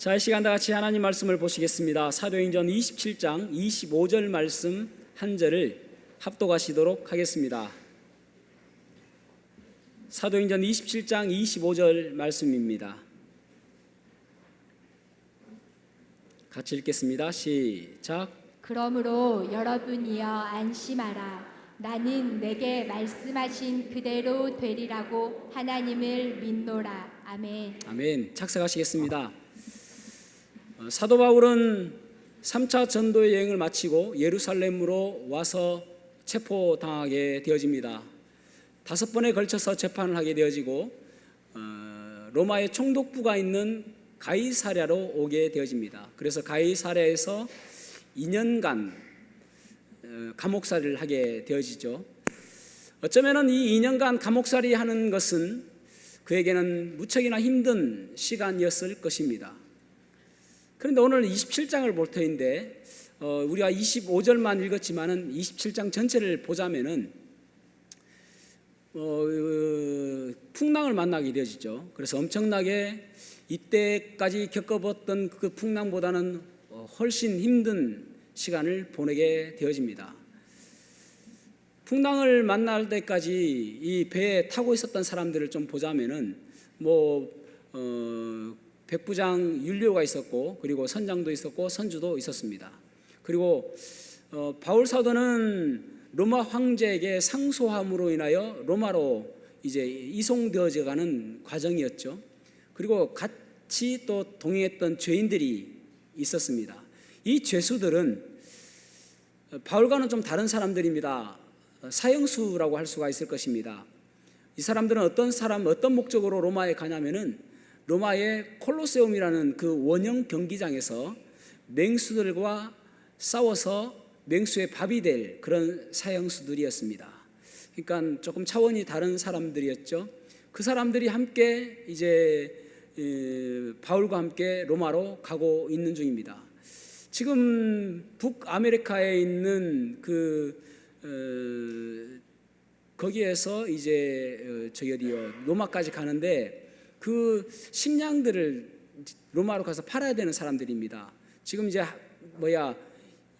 자, 이 시간 다 같이 하나님 말씀을 보시겠습니다. 사도행전 27장 25절 말씀 한 절을 합독하시도록 하겠습니다. 사도행전 27장 25절 말씀입니다. 같이 읽겠습니다. 시작. 그러므로 여러분이여 안심하라. 나는 내게 말씀하신 그대로 되리라고 하나님을 믿노라. 아멘. 아멘. 착석하시겠습니다. 사도 바울은 3차 전도의 여행을 마치고 예루살렘으로 와서 체포당하게 되어집니다. 5번에 걸쳐서 재판을 하게 되어지고 로마의 총독부가 있는 가이사랴로 오게 되어집니다. 그래서 가이사랴에서 2년간 감옥살이를 하게 되어지죠. 어쩌면 이 2년간 감옥살이 하는 것은 그에게는 무척이나 힘든 시간이었을 것입니다. 그런데 오늘 27장을 볼 터인데 우리가 25절만 읽었지만은 27장 전체를 보자면은 풍랑을 만나게 되어지죠. 그래서 엄청나게 이때까지 겪어봤던 그 풍랑보다는 훨씬 힘든 시간을 보내게 되어집니다. 풍랑을 만날 때까지 이 배에 타고 있었던 사람들을 좀 보자면은 백부장 율리오가 있었고, 그리고 선장도 있었고, 선주도 있었습니다. 그리고 바울 사도는 로마 황제에게 상소함으로 인하여 로마로 이제 이송되어져 가는 과정이었죠. 그리고 같이 또 동행했던 죄인들이 있었습니다. 이 죄수들은 바울과는 좀 다른 사람들입니다. 사형수라고 할 수가 있을 것입니다. 이 사람들은 어떤 목적으로 로마에 가냐면은 로마의 콜로세움이라는 그 원형 경기장에서 맹수들과 싸워서 맹수의 밥이 될 그런 사형수들이었습니다. 그러니까 조금 차원이 다른 사람들이었죠. 그 사람들이 함께 이제 바울과 함께 로마로 가고 있는 중입니다. 지금 북아메리카에 있는 거기에서 이제 로마까지 가는데 그 식량들을 로마로 가서 팔아야 되는 사람들입니다. 지금 이제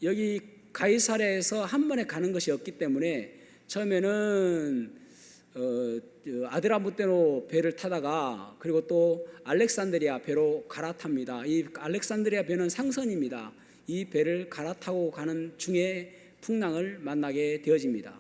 여기 가이사랴에서 한 번에 가는 것이 없기 때문에 처음에는 아드라무테노 배를 타다가 그리고 또 알렉산드리아 배로 갈아탑니다. 이 알렉산드리아 배는 상선입니다. 이 배를 갈아타고 가는 중에 풍랑을 만나게 되어집니다.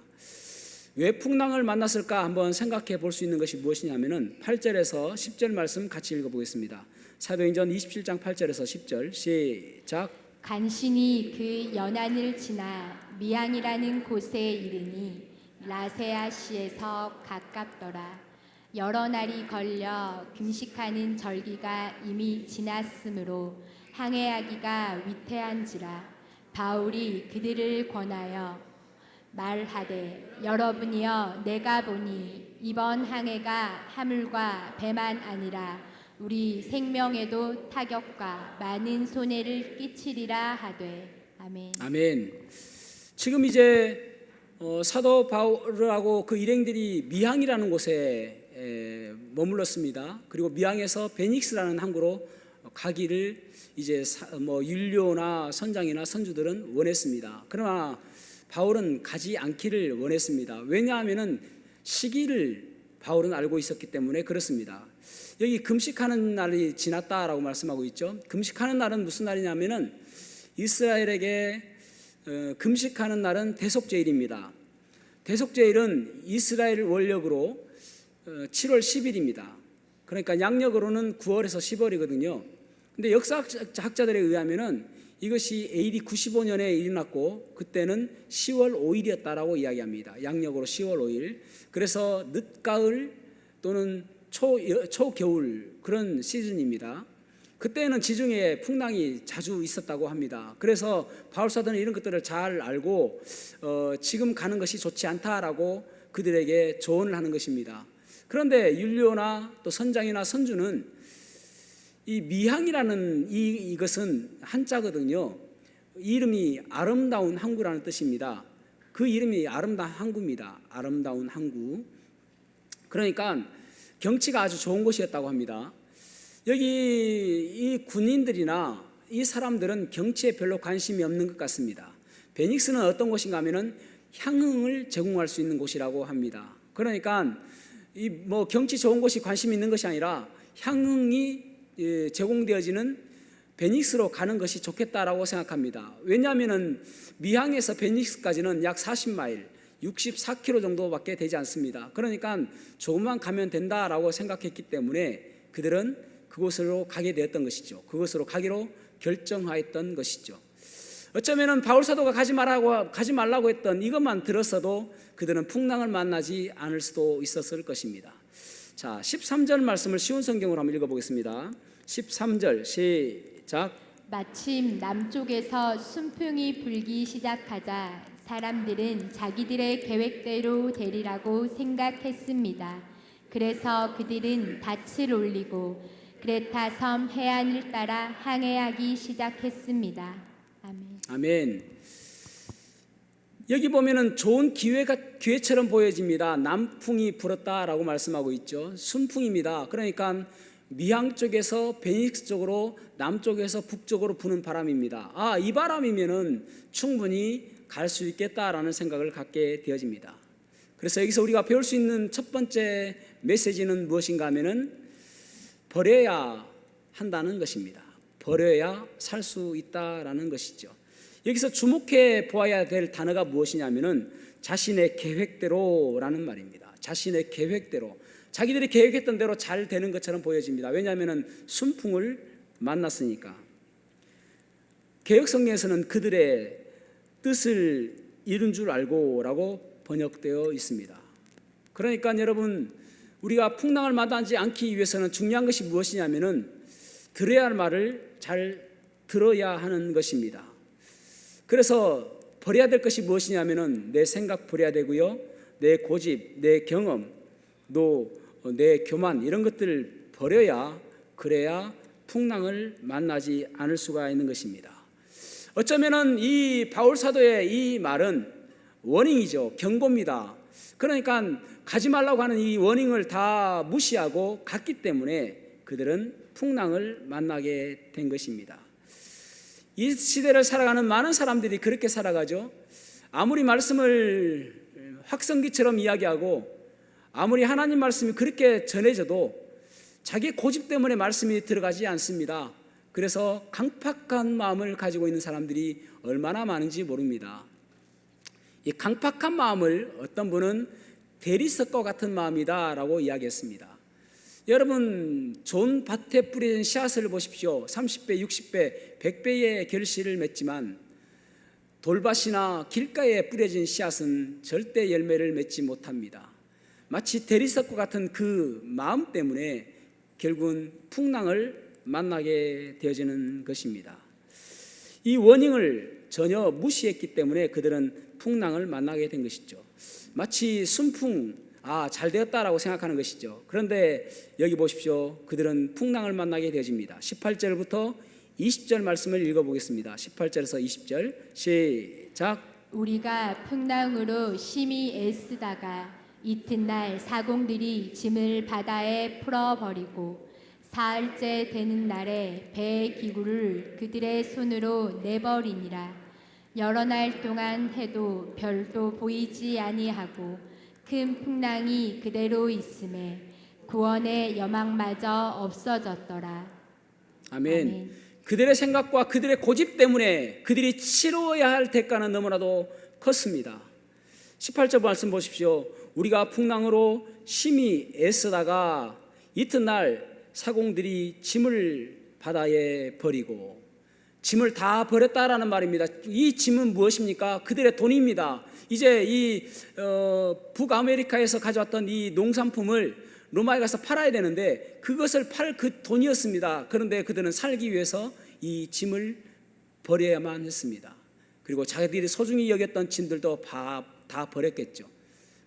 왜 풍랑을 만났을까 한번 생각해 볼 수 있는 것이 무엇이냐면은 8절에서 10절 말씀 같이 읽어보겠습니다. 사도행전 27장 8절에서 10절 시작. 간신히 그 연안을 지나 미앙이라는 곳에 이르니 라세아시에서 가깝더라. 여러 날이 걸려 금식하는 절기가 이미 지났으므로 항해하기가 위태한지라. 바울이 그들을 권하여 말하되 여러분이여 내가 보니 이번 항해가 하물과 배만 아니라 우리 생명에도 타격과 많은 손해를 끼치리라 하되. 아멘. 아멘. 지금 이제 사도 바울하고 그 일행들이 미항이라는 곳에 머물렀습니다. 그리고 미항에서 베닉스라는 항구로 가기를 이제 율리오나 선장이나 선주들은 원했습니다. 그러나 바울은 가지 않기를 원했습니다. 왜냐하면은 시기를 바울은 알고 있었기 때문에 그렇습니다. 여기 금식하는 날이 지났다라고 말씀하고 있죠. 금식하는 날은 무슨 날이냐면은 이스라엘에게 금식하는 날은 대속제일입니다. 대속제일은 이스라엘 월력으로 7월 10일입니다. 그러니까 양력으로는 9월에서 10월이거든요. 근데 역사학자들에 의하면은 이것이 AD 95년에 일어났고 그때는 10월 5일이었다라고 이야기합니다. 양력으로 10월 5일. 그래서 늦가을 또는 초겨울 그런 시즌입니다. 그때는 지중해에 풍랑이 자주 있었다고 합니다. 그래서 바울 사도는 이런 것들을 잘 알고 지금 가는 것이 좋지 않다라고 그들에게 조언을 하는 것입니다. 그런데 율리오나 또 선장이나 선주는 이 미항이라는 이것은 한자거든요. 이름이 아름다운 항구라는 뜻입니다. 그 이름이 아름다운 항구입니다. 아름다운 항구. 그러니까 경치가 아주 좋은 곳이었다고 합니다. 여기 이 군인들이나 이 사람들은 경치에 별로 관심이 없는 것 같습니다. 베닉스는 어떤 곳인가 하면은 향응을 제공할 수 있는 곳이라고 합니다. 그러니까 이 뭐 경치 좋은 곳이 관심 있는 것이 아니라 향응이 제공되어지는 베닉스로 가는 것이 좋겠다라고 생각합니다. 왜냐하면은 미항에서 베닉스까지는 약 40마일, 64km 정도밖에 되지 않습니다. 그러니까 조금만 가면 된다라고 생각했기 때문에 그들은 그곳으로 가게 되었던 것이죠. 그곳으로 가기로 결정하였던 것이죠. 어쩌면은 바울 사도가 가지 말라고 했던 이것만 들었어도 그들은 풍랑을 만나지 않을 수도 있었을 것입니다. 자, 13절 말씀을 쉬운 성경으로 한번 읽어보겠습니다. 13절 시작. 마침 남쪽에서 순풍이 불기 시작하자 사람들은 자기들의 계획대로 되리라고 생각했습니다. 그래서 그들은 닻을 올리고 크레타 섬 해안을 따라 항해하기 시작했습니다. 아멘. 아멘. 여기 보면은 좋은 기회처럼 보여집니다. 남풍이 불었다라고 말씀하고 있죠. 순풍입니다. 그러니까 미항 쪽에서 베닉스 쪽으로, 남쪽에서 북쪽으로 부는 바람입니다. 아, 이 바람이면은 충분히 갈 수 있겠다라는 생각을 갖게 되어집니다. 그래서 여기서 우리가 배울 수 있는 첫 번째 메시지는 무엇인가 하면은 버려야 한다는 것입니다. 버려야 살 수 있다라는 것이죠. 여기서 주목해 보아야 될 단어가 무엇이냐면은 자신의 계획대로라는 말입니다. 자신의 계획대로. 자기들이 계획했던 대로 잘 되는 것처럼 보여집니다. 왜냐하면은 순풍을 만났으니까. 개역성경에서는 그들의 뜻을 이룬 줄 알고라고 번역되어 있습니다. 그러니까 여러분, 우리가 풍랑을 만나지 않기 위해서는 중요한 것이 무엇이냐면은 들어야 할 말을 잘 들어야 하는 것입니다. 그래서 버려야 될 것이 무엇이냐면은 내 생각 버려야 되고요, 내 고집, 내 경험, 또 내 교만, 이런 것들을 버려야, 그래야 풍랑을 만나지 않을 수가 있는 것입니다. 어쩌면은 이 바울 사도의 이 말은 워닝이죠. 경고입니다. 그러니까 가지 말라고 하는 이 워닝을 다 무시하고 갔기 때문에 그들은 풍랑을 만나게 된 것입니다. 이 시대를 살아가는 많은 사람들이 그렇게 살아가죠. 아무리 말씀을 확성기처럼 이야기하고 아무리 하나님 말씀이 그렇게 전해져도 자기 고집 때문에 말씀이 들어가지 않습니다. 그래서 강팍한 마음을 가지고 있는 사람들이 얼마나 많은지 모릅니다. 이 강팍한 마음을 어떤 분은 대리석과 같은 마음이다 라고 이야기했습니다. 여러분, 좋은 밭에 뿌려진 씨앗을 보십시오. 30배, 60배, 100배의 결실을 맺지만 돌밭이나 길가에 뿌려진 씨앗은 절대 열매를 맺지 못합니다. 마치 대리석과 같은 그 마음 때문에 결국은 풍랑을 만나게 되어지는 것입니다. 이 워닝을 전혀 무시했기 때문에 그들은 풍랑을 만나게 된 것이죠. 마치 순풍, 잘 되었다라고 생각하는 것이죠. 그런데 여기 보십시오. 그들은 풍랑을 만나게 되어집니다. 18절부터 20절 말씀을 읽어보겠습니다. 18절에서 20절 시작. 우리가 풍랑으로 심히 애쓰다가 이튿날 사공들이 짐을 바다에 풀어버리고 사흘째 되는 날에 배의 기구를 그들의 손으로 내버리니라. 여러 날 동안 해도 별도 보이지 아니하고 큰 풍랑이 그대로 있음에 구원의 여망마저 없어졌더라. 아멘. 그들의 생각과 그들의 고집 때문에 그들이 치러야 할 대가는 너무나도 컸습니다. 18절 말씀 보십시오. 우리가 풍랑으로 심히 애쓰다가 이튿날 사공들이 짐을 바다에 버리고, 짐을 다 버렸다라는 말입니다. 이 짐은 무엇입니까? 그들의 돈입니다. 이제 이 북아메리카에서 가져왔던 이 농산품을 로마에 가서 팔아야 되는데 그것을 팔 그 돈이었습니다. 그런데 그들은 살기 위해서 이 짐을 버려야만 했습니다. 그리고 자기들이 소중히 여겼던 짐들도 다 버렸겠죠.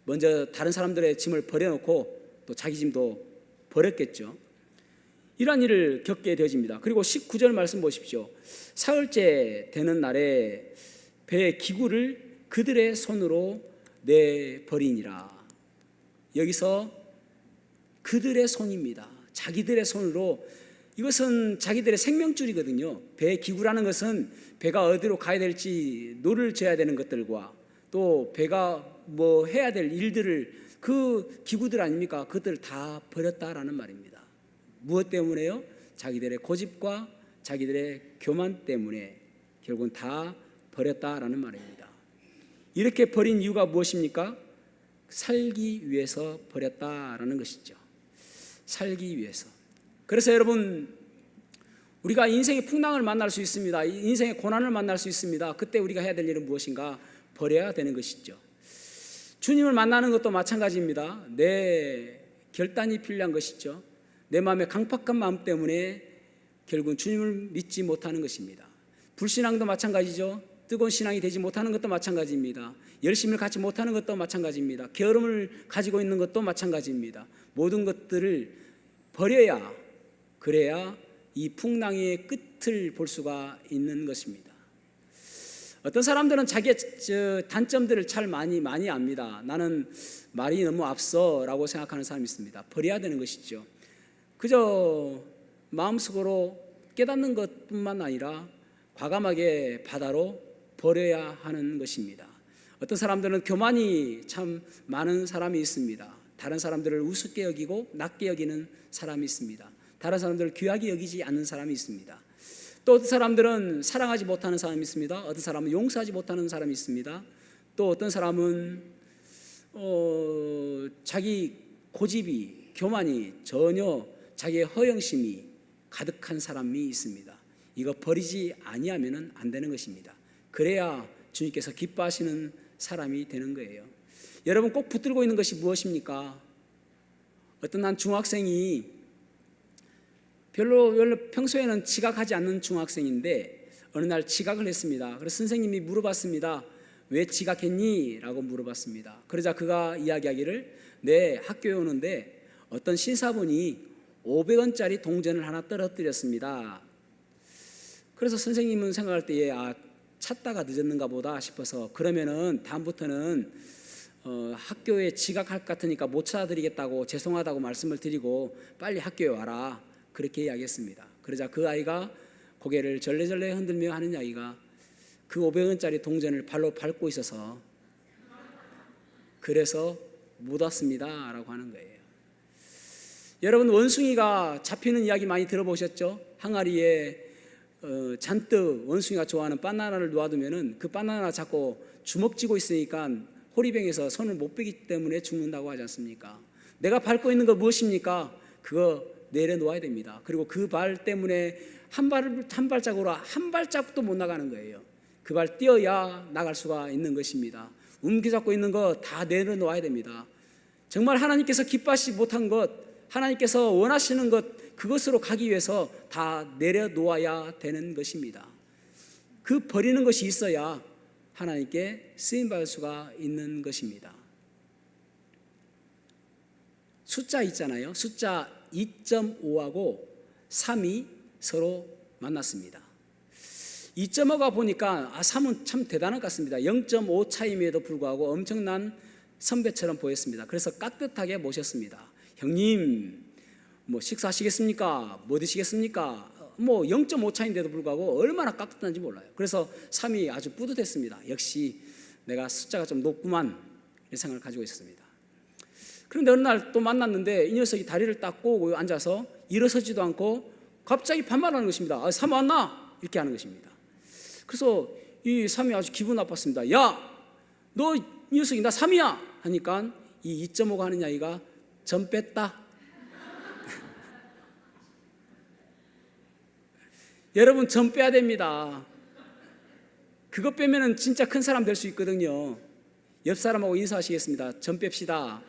먼저 다른 사람들의 짐을 버려놓고 또 자기 짐도 버렸겠죠. 이러한 일을 겪게 되어집니다. 그리고 19절 말씀 보십시오. 사흘째 되는 날에 배의 기구를 그들의 손으로 내버리니라. 여기서 그들의 손입니다. 자기들의 손으로 이것은 자기들의 생명줄이거든요. 배 기구라는 것은 배가 어디로 가야 될지 노를 져야 되는 것들과 또 배가 뭐 해야 될 일들을 그 기구들 아닙니까? 그것들을 다 버렸다라는 말입니다. 무엇 때문에요? 자기들의 고집과 자기들의 교만 때문에 결국은 다 버렸다라는 말입니다. 이렇게 버린 이유가 무엇입니까? 살기 위해서 버렸다라는 것이죠. 살기 위해서. 그래서 여러분, 우리가 인생의 풍랑을 만날 수 있습니다. 인생의 고난을 만날 수 있습니다. 그때 우리가 해야 될 일은 무엇인가? 버려야 되는 것이죠. 주님을 만나는 것도 마찬가지입니다. 내 결단이 필요한 것이죠. 내 마음의 강팍한 마음 때문에 결국은 주님을 믿지 못하는 것입니다. 불신앙도 마찬가지죠. 뜨거운 신앙이 되지 못하는 것도 마찬가지입니다. 열심을 갖지 못하는 것도 마찬가지입니다. 게으름을 가지고 있는 것도 마찬가지입니다. 모든 것들을 버려야, 그래야 이 풍랑의 끝을 볼 수가 있는 것입니다. 어떤 사람들은 자기의 단점들을 잘 많이 압니다. 나는 말이 너무 앞서라고 생각하는 사람이 있습니다. 버려야 되는 것이죠. 그저 마음속으로 깨닫는 것뿐만 아니라 과감하게 바다로 버려야 하는 것입니다. 어떤 사람들은 교만이 참 많은 사람이 있습니다. 다른 사람들을 우습게 여기고 낮게 여기는 사람이 있습니다. 다른 사람들을 귀하게 여기지 않는 사람이 있습니다. 또 어떤 사람들은 사랑하지 못하는 사람이 있습니다. 어떤 사람은 용서하지 못하는 사람이 있습니다. 또 어떤 사람은 자기 고집이, 교만이, 전혀 자기의 허영심이 가득한 사람이 있습니다. 이거 버리지 아니하면 안 되는 것입니다. 그래야 주님께서 기뻐하시는 사람이 되는 거예요. 여러분 꼭 붙들고 있는 것이 무엇입니까? 어떤 한 중학생이 별로 평소에는 지각하지 않는 중학생인데 어느 날 지각을 했습니다. 그래서 선생님이 물어봤습니다. 왜 지각했니? 라고 물어봤습니다. 그러자 그가 이야기하기를 네, 학교에 오는데 어떤 신사분이 500원짜리 동전을 하나 떨어뜨렸습니다. 그래서 선생님은 생각할 때 찾다가 늦었는가 보다 싶어서 그러면은 다음부터는 학교에 지각할 것 같으니까 못 찾아드리겠다고 죄송하다고 말씀을 드리고 빨리 학교에 와라, 그렇게 이야기했습니다. 그러자 그 아이가 고개를 절레절레 흔들며 하는 이야기가 그 500원짜리 동전을 발로 밟고 있어서 그래서 못 왔습니다 라고 하는 거예요. 여러분 원숭이가 잡히는 이야기 많이 들어보셨죠? 항아리에 잔뜩 원숭이가 좋아하는 바나나를 놓아두면은 그 바나나 잡고 주먹 쥐고 있으니까 호리병에서 손을 못 빼기 때문에 죽는다고 하지 않습니까? 내가 밟고 있는 거 무엇입니까? 그거 내려놓아야 됩니다. 그리고 그 발 때문에 한 발짝으로 한 발짝도 못 나가는 거예요. 그 발 뛰어야 나갈 수가 있는 것입니다. 움켜잡고 있는 거 다 내려놓아야 됩니다. 정말 하나님께서 기뻐하시지 못한 것, 하나님께서 원하시는 것, 그것으로 가기 위해서 다 내려놓아야 되는 것입니다. 그 버리는 것이 있어야 하나님께 쓰임받을 수가 있는 것입니다. 숫자 있잖아요. 숫자 2.5하고 3이 서로 만났습니다. 2.5가 보니까 3은 참 대단한 것 같습니다. 0.5 차임에도 불구하고 엄청난 선배처럼 보였습니다. 그래서 깍듯하게 모셨습니다. 형님, 뭐 식사하시겠습니까? 뭐 드시겠습니까? 뭐 0.5 차인데도 불구하고 얼마나 깍듯한지 몰라요. 그래서 3이 아주 뿌듯했습니다. 역시 내가 숫자가 좀 높구만, 이런 생각을 가지고 있었습니다. 그런데 어느 날 또 만났는데 이 녀석이 다리를 딱 꼬고 앉아서 일어서지도 않고 갑자기 반말하는 것입니다. 3 왔나? 이렇게 하는 것입니다. 그래서 이 3이 아주 기분 나빴습니다. 야, 너 이 녀석이 나 3이야 하니까 이 2.5가 하는 이야기가 점 뺐다. 여러분 점 빼야 됩니다. 그거 빼면은 진짜 큰 사람 될 수 있거든요. 옆 사람하고 인사하시겠습니다. 점 뺍시다.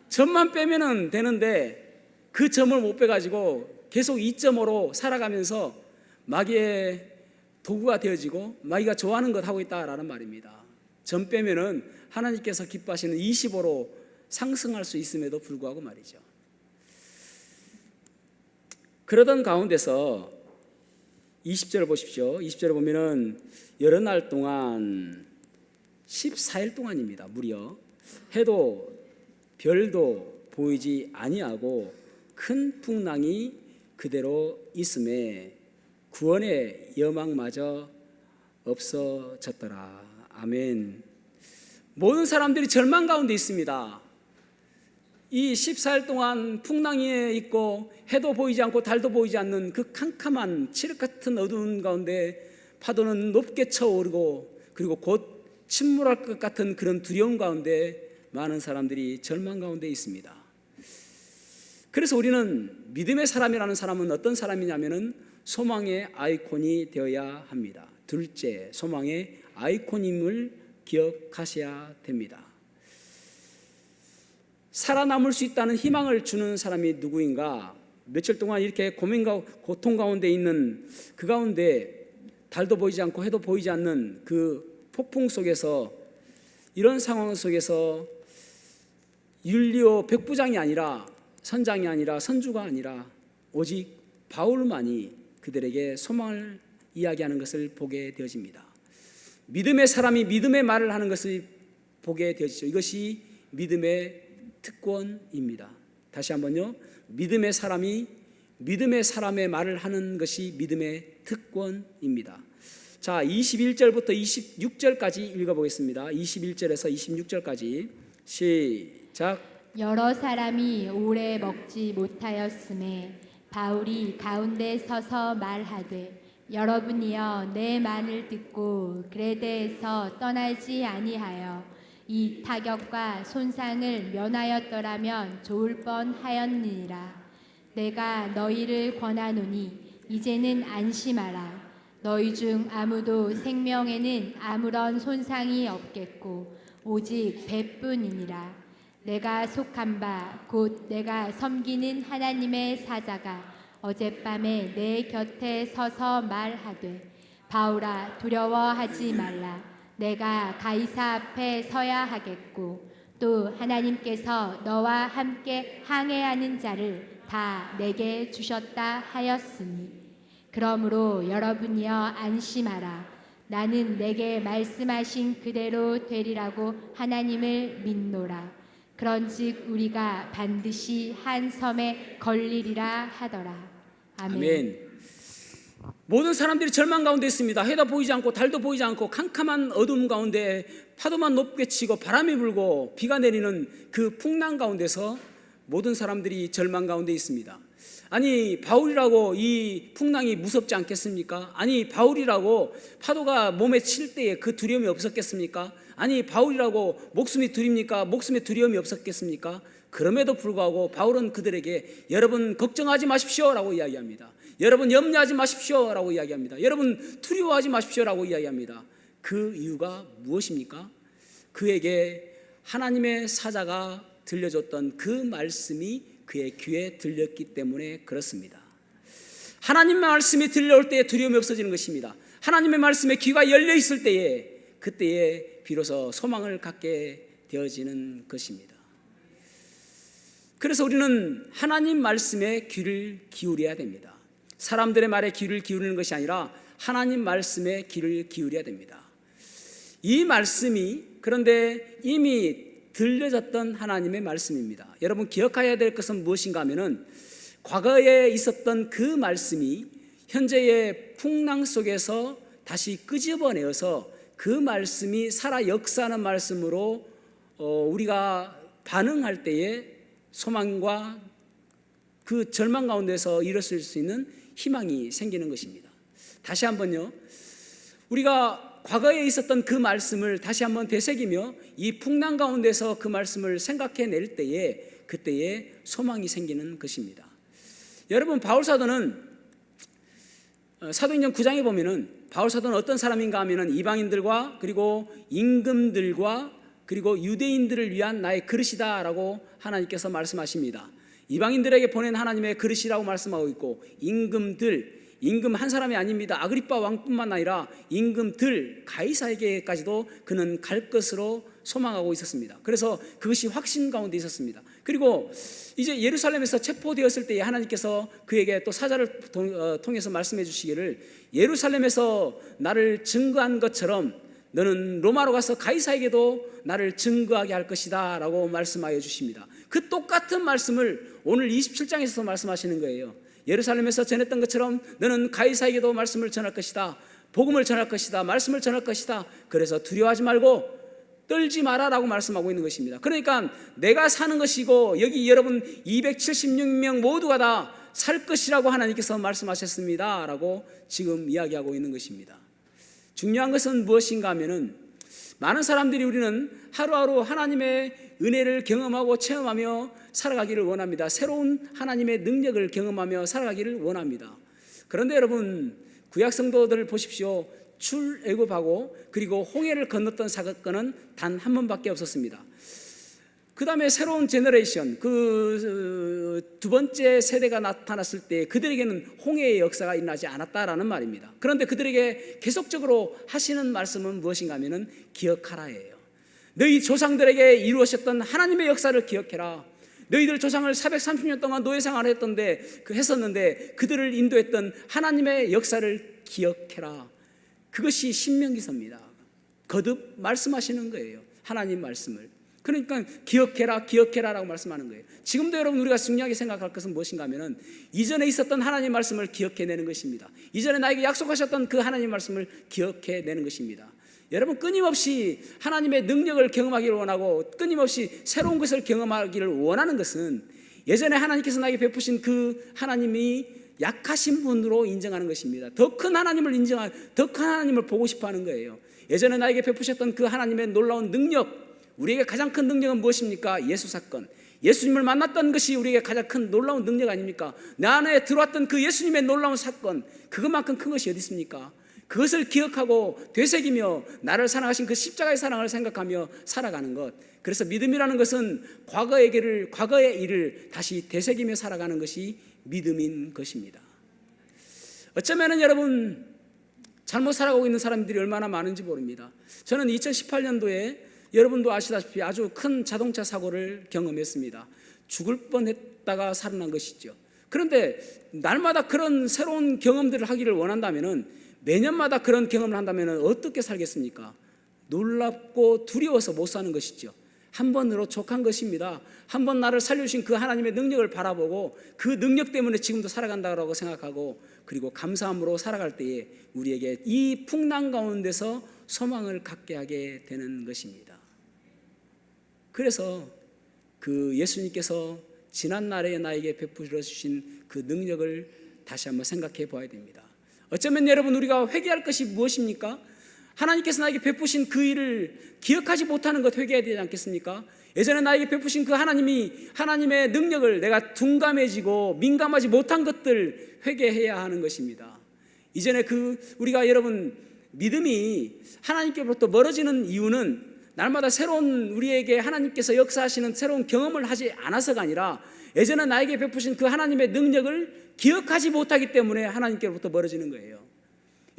점만 빼면은 되는데 그 점을 못 빼가지고 계속 2.5로 살아가면서 마귀의 도구가 되어지고 마귀가 좋아하는 것 하고 있다라는 말입니다. 점 빼면은 하나님께서 기뻐하시는 25로 상승할 수 있음에도 불구하고 말이죠. 그러던 가운데서 20절을 보십시오. 20절을 보면은 여러 날 동안 14일 동안입니다. 무려 해도 별도 보이지 아니하고 큰 풍랑이 그대로 있음에 구원의 여망마저 없어졌더라. 아멘. 모든 사람들이 절망 가운데 있습니다. 이 14일 동안 풍랑이 있고 해도 보이지 않고 달도 보이지 않는 그 캄캄한 칠흑 같은 어두운 가운데 파도는 높게 쳐오르고 그리고 곧 침몰할 것 같은 그런 두려움 가운데 많은 사람들이 절망 가운데 있습니다. 그래서 우리는 믿음의 사람이라는 사람은 어떤 사람이냐면은 소망의 아이콘이 되어야 합니다. 둘째, 소망의 아이콘임을 기억하셔야 됩니다. 살아남을 수 있다는 희망을 주는 사람이 누구인가? 며칠 동안 이렇게 고민과 고통 가운데 있는 그 가운데 달도 보이지 않고 해도 보이지 않는 그 폭풍 속에서, 이런 상황 속에서 율리오 백부장이 아니라, 선장이 아니라, 선주가 아니라 오직 바울만이 그들에게 소망을 이야기하는 것을 보게 되어집니다. 믿음의 사람이 믿음의 말을 하는 것을 보게 되어지죠. 이것이 믿음의 특권입니다. 다시 한번요. 믿음의 사람이 믿음의 사람의 말을 하는 것이 믿음의 특권입니다. 자, 21절부터 26절까지 읽어보겠습니다. 21절에서 26절까지 시작. 여러 사람이 오래 먹지 못하였음에 바울이 가운데 서서 말하되 여러분이여 내 말을 듣고 그레데에서 떠나지 아니하여 이 타격과 손상을 면하였더라면 좋을 뻔하였느니라. 내가 너희를 권하노니 이제는 안심하라. 너희 중 아무도 생명에는 아무런 손상이 없겠고 오직 배뿐이니라. 내가 속한 바 곧 내가 섬기는 하나님의 사자가 어젯밤에 내 곁에 서서 말하되 바울아 두려워하지 말라. 내가 가이사 앞에 서야 하겠고 또 하나님께서 너와 함께 항해하는 자를 다 내게 주셨다 하였으니 그러므로 여러분이여 안심하라. 나는 내게 말씀하신 그대로 되리라고 하나님을 믿노라. 그런즉 우리가 반드시 한 섬에 걸리리라 하더라. 아멘. 아멘. 모든 사람들이 절망 가운데 있습니다. 해도 보이지 않고 달도 보이지 않고 캄캄한 어둠 가운데 파도만 높게 치고 바람이 불고 비가 내리는 그 풍랑 가운데서 모든 사람들이 절망 가운데 있습니다. 아니 바울이라고 이 풍랑이 무섭지 않겠습니까? 아니 바울이라고 파도가 몸에 칠 때에 그 두려움이 없었겠습니까? 아니 바울이라고 목숨이 두립니까? 목숨에 두려움이 없었겠습니까? 그럼에도 불구하고 바울은 그들에게 여러분 걱정하지 마십시오 라고 이야기합니다. 여러분 염려하지 마십시오 라고 이야기합니다. 여러분 두려워하지 마십시오 라고 이야기합니다. 그 이유가 무엇입니까? 그에게 하나님의 사자가 들려줬던 그 말씀이 그의 귀에 들렸기 때문에 그렇습니다. 하나님의 말씀이 들려올 때에 두려움이 없어지는 것입니다. 하나님의 말씀에 귀가 열려 있을 때에 그때에 비로소 소망을 갖게 되어지는 것입니다. 그래서 우리는 하나님 말씀에 귀를 기울여야 됩니다. 사람들의 말에 귀를 기울이는 것이 아니라 하나님 말씀에 귀를 기울여야 됩니다. 이 말씀이 그런데 이미 들려졌던 하나님의 말씀입니다. 여러분 기억해야 될 것은 무엇인가 하면은 과거에 있었던 그 말씀이 현재의 풍랑 속에서 다시 끄집어내어서 그 말씀이 살아 역사하는 말씀으로 우리가 반응할 때에 소망과 그 절망 가운데서 이뤘을 수 있는 희망이 생기는 것입니다. 다시 한번요. 우리가 과거에 있었던 그 말씀을 다시 한번 되새기며 이 풍랑 가운데서 그 말씀을 생각해낼 때에 그때에 소망이 생기는 것입니다. 여러분 바울 사도는 사도행전 9장에 보면은 바울 사도는 어떤 사람인가 하면은 이방인들과 그리고 임금들과 그리고 유대인들을 위한 나의 그릇이다라고 하나님께서 말씀하십니다. 이방인들에게 보낸 하나님의 그릇이라고 말씀하고 있고 임금 한 사람이 아닙니다. 아그리빠 왕뿐만 아니라 임금들 가이사에게까지도 그는 갈 것으로 소망하고 있었습니다. 그래서 그것이 확신 가운데 있었습니다. 그리고 이제 예루살렘에서 체포되었을 때에 하나님께서 그에게 또 사자를 통해서 말씀해 주시기를 예루살렘에서 나를 증거한 것처럼 너는 로마로 가서 가이사에게도 나를 증거하게 할 것이다 라고 말씀하여 주십니다. 그 똑같은 말씀을 오늘 27장에서 말씀하시는 거예요. 예루살렘에서 전했던 것처럼 너는 가이사에게도 말씀을 전할 것이다. 복음을 전할 것이다. 말씀을 전할 것이다. 그래서 두려워하지 말고 떨지 마라라고 말씀하고 있는 것입니다. 그러니까 내가 사는 것이고 여기 여러분 276명 모두가 다 살 것이라고 하나님께서 말씀하셨습니다 라고 지금 이야기하고 있는 것입니다. 중요한 것은 무엇인가 하면은 많은 사람들이 우리는 하루하루 하나님의 은혜를 경험하고 체험하며 살아가기를 원합니다. 새로운 하나님의 능력을 경험하며 살아가기를 원합니다. 그런데 여러분 구약 성도들을 보십시오. 출애굽하고 그리고 홍해를 건넜던 사건은 단 한 번밖에 없었습니다. 그 다음에 새로운 제너레이션, 두 번째 세대가 나타났을 때 그들에게는 홍해의 역사가 일어나지 않았다라는 말입니다. 그런데 그들에게 계속적으로 하시는 말씀은 무엇인가 하면은 기억하라예요. 너희 조상들에게 이루어졌던 하나님의 역사를 기억해라. 너희들 조상을 430년 동안 노예 생활을 했었는데 그들을 인도했던 하나님의 역사를 기억해라. 그것이 신명기서입니다. 거듭 말씀하시는 거예요. 하나님 말씀을. 그러니까 기억해라라고 말씀하는 거예요. 지금도 여러분 우리가 중요하게 생각할 것은 무엇인가 하면은 이전에 있었던 하나님 말씀을 기억해내는 것입니다. 이전에 나에게 약속하셨던 그 하나님 말씀을 기억해내는 것입니다. 여러분 끊임없이 하나님의 능력을 경험하기를 원하고 끊임없이 새로운 것을 경험하기를 원하는 것은 예전에 하나님께서 나에게 베푸신 그 하나님이 약하신 분으로 인정하는 것입니다. 더 큰 하나님을 더 큰 하나님을 보고 싶어하는 거예요. 예전에 나에게 베푸셨던 그 하나님의 놀라운 능력, 우리에게 가장 큰 능력은 무엇입니까? 예수 사건. 예수님을 만났던 것이 우리에게 가장 큰 놀라운 능력 아닙니까? 내 안에 들어왔던 그 예수님의 놀라운 사건, 그것만큼 큰 것이 어디 있습니까? 그것을 기억하고 되새기며 나를 사랑하신 그 십자가의 사랑을 생각하며 살아가는 것. 그래서 믿음이라는 것은 과거의 일을 다시 되새기며 살아가는 것이 믿음인 것입니다. 어쩌면은 여러분 잘못 살아가고 있는 사람들이 얼마나 많은지 모릅니다. 저는 2018년도에 여러분도 아시다시피 아주 큰 자동차 사고를 경험했습니다. 죽을 뻔했다가 살아난 것이죠. 그런데 날마다 그런 새로운 경험들을 하기를 원한다면은 매년마다 그런 경험을 한다면 어떻게 살겠습니까? 놀랍고 두려워서 못 사는 것이죠. 한 번으로 족한 것입니다. 한 번 나를 살려주신 그 하나님의 능력을 바라보고 그 능력 때문에 지금도 살아간다고 생각하고 그리고 감사함으로 살아갈 때에 우리에게 이 풍랑 가운데서 소망을 갖게 하게 되는 것입니다. 그래서 그 예수님께서 지난날에 나에게 베풀어 주신 그 능력을 다시 한번 생각해 봐야 됩니다. 어쩌면 여러분 우리가 회개할 것이 무엇입니까? 하나님께서 나에게 베푸신 그 일을 기억하지 못하는 것 회개해야 되지 않겠습니까? 예전에 나에게 베푸신 그 하나님의 능력을 내가 둔감해지고 민감하지 못한 것들 회개해야 하는 것입니다. 이전에 우리가 여러분 믿음이 하나님께로부터 멀어지는 이유는 날마다 새로운 우리에게 하나님께서 역사하시는 새로운 경험을 하지 않아서가 아니라 예전에 나에게 베푸신 그 하나님의 능력을 기억하지 못하기 때문에 하나님께로부터 멀어지는 거예요.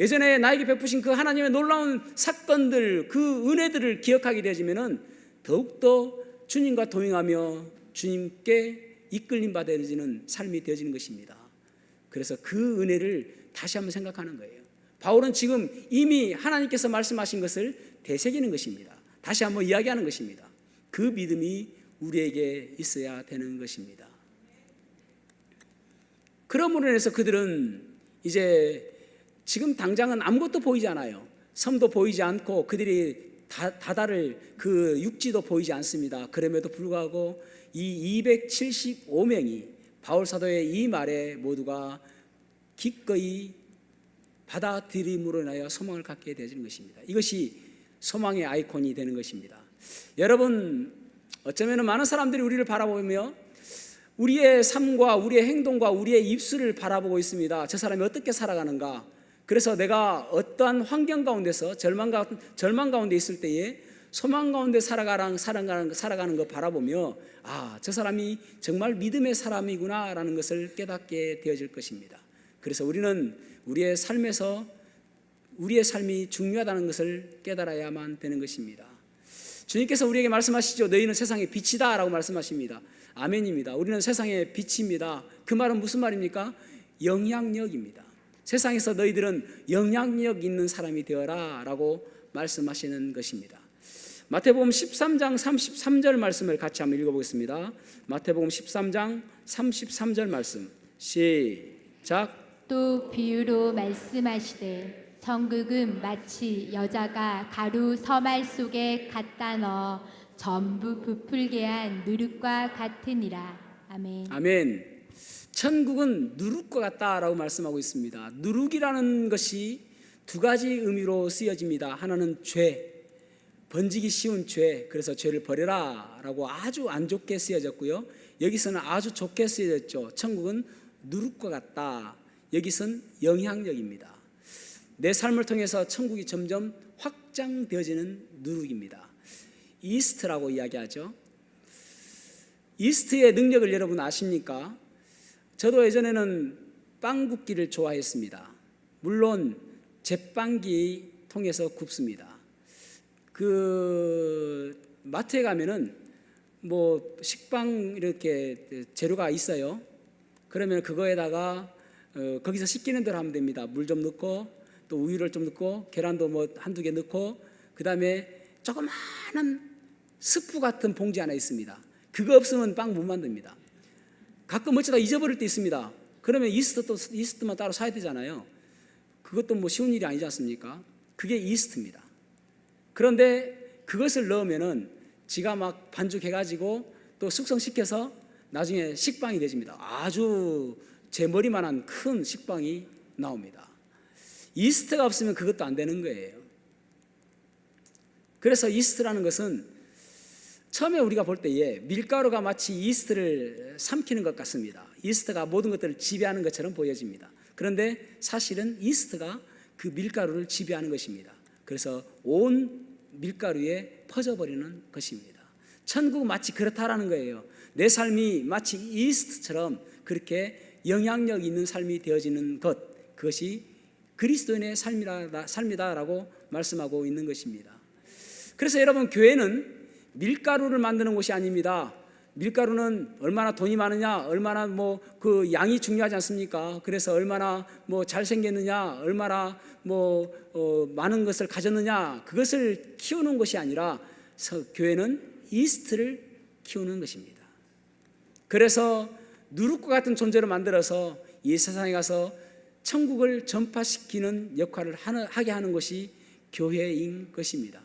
예전에 나에게 베푸신 그 하나님의 놀라운 사건들, 그 은혜들을 기억하게 되어지면은 더욱더 주님과 동행하며 주님께 이끌림 받아들이는 삶이 되어지는 것입니다. 그래서 그 은혜를 다시 한번 생각하는 거예요. 바울은 지금 이미 하나님께서 말씀하신 것을 되새기는 것입니다. 다시 한번 이야기하는 것입니다. 그 믿음이 우리에게 있어야 되는 것입니다. 그러므로 인해서 그들은 이제 지금 당장은 아무것도 보이지 않아요. 섬도 보이지 않고 그들이 다다를 그 육지도 보이지 않습니다. 그럼에도 불구하고 이 275명이 바울 사도의 이 말에 모두가 기꺼이 받아들임으로 인하여 소망을 갖게 되는 것입니다. 이것이 소망의 아이콘이 되는 것입니다. 여러분 어쩌면 많은 사람들이 우리를 바라보며 우리의 삶과 우리의 행동과 우리의 입술을 바라보고 있습니다. 저 사람이 어떻게 살아가는가. 그래서 내가 어떠한 환경 가운데서 절망 가운데 있을 때에 소망 가운데 살아가는 거 바라보며 저 사람이 정말 믿음의 사람이구나 라는 것을 깨닫게 되어질 것입니다. 그래서 우리는 우리의 삶에서 우리의 삶이 중요하다는 것을 깨달아야만 되는 것입니다. 주님께서 우리에게 말씀하시죠. 너희는 세상의 빛이다 라고 말씀하십니다. 아멘입니다. 우리는 세상의 빛입니다. 그 말은 무슨 말입니까? 영향력입니다. 세상에서 너희들은 영향력 있는 사람이 되어라 라고 말씀하시는 것입니다. 마태복음 13장 33절 말씀을 같이 한번 읽어보겠습니다. 마태복음 13장 33절 말씀 시작. 또 비유로 말씀하시되 천국은 마치 여자가 가루 서말 속에 갖다 넣어 전부 부풀게 한 누룩과 같으니라. 아멘. 아멘. 천국은 누룩과 같다라고 말씀하고 있습니다. 누룩이라는 것이 두 가지 의미로 쓰여집니다. 하나는 죄, 번지기 쉬운 죄, 그래서 죄를 버려라 라고 아주 안 좋게 쓰여졌고요. 여기서는 아주 좋게 쓰여졌죠. 천국은 누룩과 같다. 여기선 영향력입니다. 내 삶을 통해서 천국이 점점 확장되어지는 누룩입니다. 이스트라고 이야기하죠. 이스트의 능력을 여러분 아십니까? 저도 예전에는 빵 굽기를 좋아했습니다. 물론 제빵기 통해서 굽습니다. 그 마트에 가면은 뭐 식빵 이렇게 재료가 있어요. 그러면 그거에다가 거기서 시키는 대로 하면 됩니다. 물 좀 넣고 또 우유를 좀 넣고 계란도 뭐 한두 개 넣고 그다음에 조그마한 스프 같은 봉지 하나 있습니다. 그거 없으면 빵 못 만듭니다. 가끔 어쩌다 잊어버릴 때 있습니다. 그러면 이스트만 따로 사야 되잖아요. 그것도 뭐 쉬운 일이 아니지 않습니까? 그게 이스트입니다. 그런데 그것을 넣으면은 지가 막 반죽해가지고 또 숙성시켜서 나중에 식빵이 되집니다. 아주 제 머리만한 큰 식빵이 나옵니다. 이스트가 없으면 그것도 안 되는 거예요. 그래서 이스트라는 것은 처음에 우리가 볼 때에 밀가루가 마치 이스트를 삼키는 것 같습니다. 이스트가 모든 것들을 지배하는 것처럼 보여집니다. 그런데 사실은 이스트가 그 밀가루를 지배하는 것입니다. 그래서 온 밀가루에 퍼져버리는 것입니다. 천국은 마치 그렇다라는 거예요. 내 삶이 마치 이스트처럼 그렇게 영향력 있는 삶이 되어지는 것, 그것이 그리스도인의 삶이다라고 말씀하고 있는 것입니다. 그래서 여러분, 교회는 밀가루를 만드는 곳이 아닙니다. 밀가루는 얼마나 돈이 많으냐, 얼마나 뭐 그 양이 중요하지 않습니까? 그래서 얼마나 뭐 잘생겼느냐, 얼마나 뭐 많은 것을 가졌느냐, 그것을 키우는 것이 아니라 교회는 이스트를 키우는 것입니다. 그래서 누룩과 같은 존재로 만들어서 이 세상에 가서 천국을 전파시키는 역할을 하게 하는 것이 교회인 것입니다.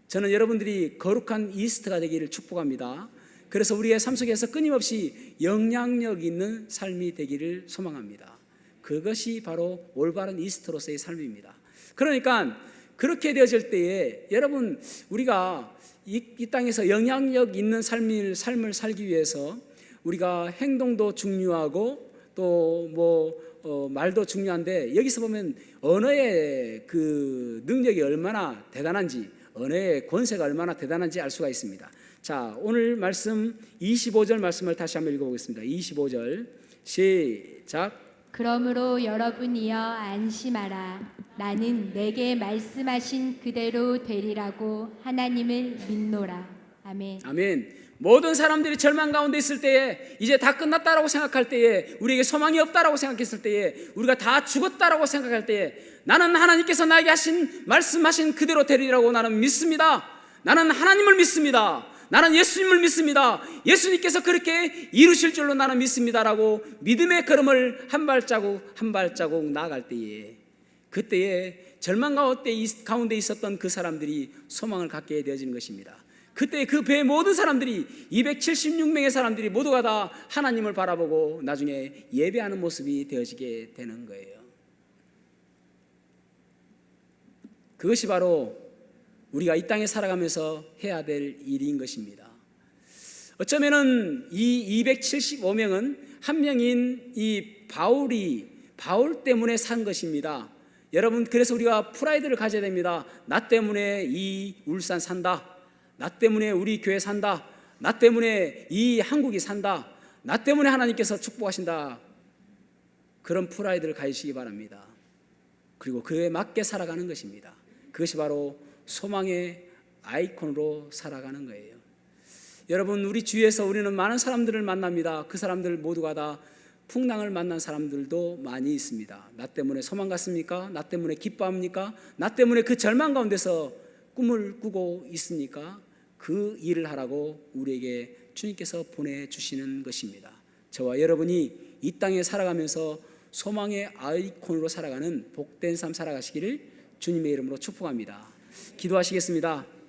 저는 여러분들이 거룩한 이스트가 되기를 축복합니다. 그래서 우리의 삶 속에서 끊임없이 영향력 있는 삶이 되기를 소망합니다. 그것이 바로 올바른 이스트로서의 삶입니다. 그러니까 그렇게 되어질 때에 여러분, 우리가 이 땅에서 영향력 있는 삶을 살기 위해서 우리가 행동도 중요하고 또 말도 중요한데, 여기서 보면 언어의 그 능력이 얼마나 대단한지, 언어의 권세가 얼마나 대단한지 알 수가 있습니다. 자, 오늘 말씀 25절 말씀을 다시 한번 읽어보겠습니다. 25절 시작. 그러므로 여러분이여 안심하라. 나는 내게 말씀하신 그대로 되리라고 하나님을 믿노라. 아멘. 아멘. 모든 사람들이 절망 가운데 있을 때에, 이제 다 끝났다라고 생각할 때에, 우리에게 소망이 없다라고 생각했을 때에, 우리가 다 죽었다라고 생각할 때에, 나는 하나님께서 나에게 말씀하신 그대로 되리라고 나는 믿습니다. 나는 하나님을 믿습니다. 나는 예수님을 믿습니다. 예수님께서 그렇게 이루실 줄로 나는 믿습니다라고 믿음의 걸음을 한 발자국 나아갈 때에, 그때에 절망 가운데 있었던 그 사람들이 소망을 갖게 되어지는 것입니다. 그때 그 배의 모든 사람들이, 276명의 사람들이 모두가 다 하나님을 바라보고 나중에 예배하는 모습이 되어지게 되는 거예요. 그것이 바로 우리가 이 땅에 살아가면서 해야 될 일인 것입니다. 어쩌면은 이 275명은 한 명인 이 바울 때문에 산 것입니다. 여러분, 그래서 우리가 프라이드를 가져야 됩니다. 나 때문에 이 울산 산다. 나 때문에 우리 교회 산다. 나 때문에 이 한국이 산다. 나 때문에 하나님께서 축복하신다. 그런 프라이드를 가지시기 바랍니다. 그리고 그에 맞게 살아가는 것입니다. 그것이 바로 소망의 아이콘으로 살아가는 거예요. 여러분, 우리 주위에서 우리는 많은 사람들을 만납니다. 그 사람들 모두가 다 풍랑을 만난 사람들도 많이 있습니다. 나 때문에 소망 갖습니까? 나 때문에 기뻐합니까? 나 때문에 그 절망 가운데서 꿈을 꾸고 있습니까? 그 일을 하라고 우리에게 주님께서 보내주시는 것입니다. 저와 여러분이 이 땅에 살아가면서 소망의 아이콘으로 살아가는 복된 삶 살아가시기를 주님의 이름으로 축복합니다. 기도하시겠습니다.